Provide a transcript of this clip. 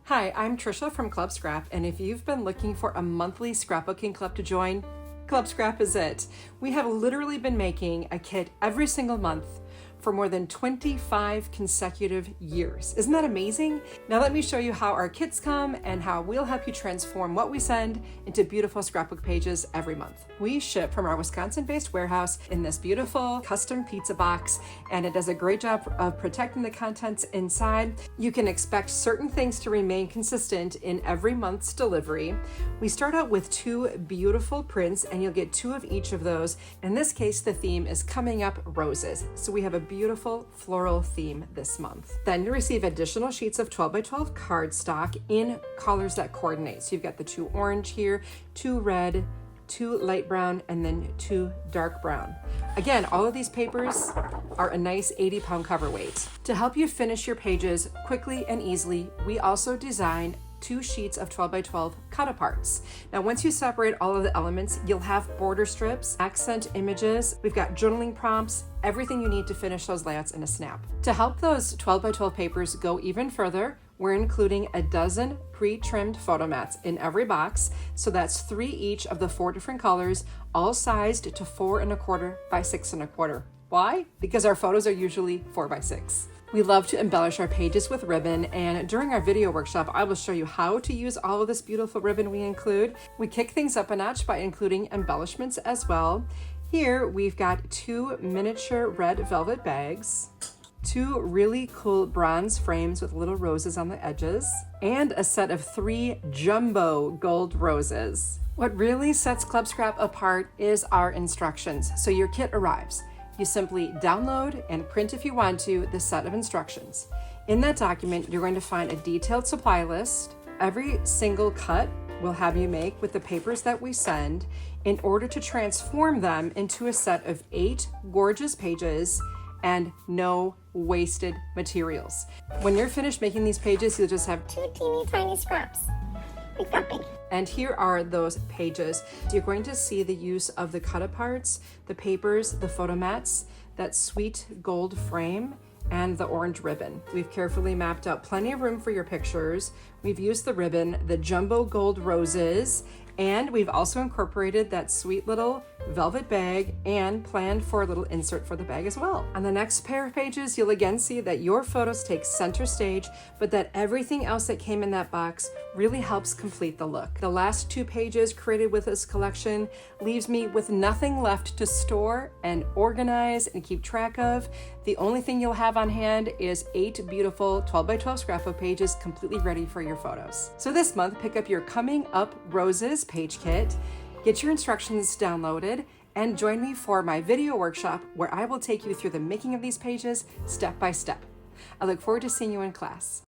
Hi, I'm Trisha from Club Scrap, and if you've been looking for a monthly scrapbooking club to join, Club Scrap is it. We have literally been making a kit every single month for more than 25 consecutive years. Isn't that amazing? Now let me show you how our kits come and how we'll help you transform what we send into beautiful scrapbook pages every month. We ship from our Wisconsin-based warehouse in this beautiful custom pizza box, and it does a great job of protecting the contents inside. You can expect certain things to remain consistent in every month's delivery. We start out with 2 beautiful prints, and you'll get 2 of each of those. In this case, the theme is Coming Up Roses. So we have a beautiful floral theme this month. Then you receive additional sheets of 12 by 12 cardstock in colors that coordinate. So you've got the 2 orange here, 2 red, 2 light brown, and then 2 dark brown. Again, all of these papers are a nice 80-pound cover weight. To help you finish your pages quickly and easily, we also design 2 sheets of 12 by 12 cut aparts. Now, once you separate all of the elements, you'll have border strips, accent images, we've got journaling prompts, everything you need to finish those layouts in a snap. To help those 12 by 12 papers go even further, we're including a dozen pre-trimmed photo mats in every box. So that's 3 each of the 4 different colors, all sized to 4 1/4 by 6 1/4. Why? Because our photos are usually 4 by 6. We love to embellish our pages with ribbon, and during our video workshop, I will show you how to use all of this beautiful ribbon we include. We kick things up a notch by including embellishments as well. Here, we've got 2 miniature red velvet bags, 2 really cool bronze frames with little roses on the edges, and a set of 3 jumbo gold roses. What really sets Club Scrap apart is our instructions. So your kit arrives. You simply download and print, if you want to, the set of instructions. In that document, you're going to find a detailed supply list. Every single cut will have you make with the papers that we send in order to transform them into a set of 8 gorgeous pages and no wasted materials. When you're finished making these pages, you'll just have 2 teeny tiny scraps. We've got big. And here are those pages. You're going to see the use of the cut aparts, the papers, the photo mats, that sweet gold frame, and the orange ribbon. We've carefully mapped out plenty of room for your pictures. We've used the ribbon, the jumbo gold roses, and we've also incorporated that sweet little velvet bag and planned for a little insert for the bag as well. On the next pair of pages, you'll again see that your photos take center stage, but that everything else that came in that box really helps complete the look. The last 2 pages created with this collection leaves me with nothing left to store and organize and keep track of. The only thing you'll have on hand is 8 beautiful 12 by 12 scrapbook pages completely ready for your photos. So this month, pick up your Coming Up Roses page kit, get your instructions downloaded, and join me for my video workshop where I will take you through the making of these pages step by step. I look forward to seeing you in class.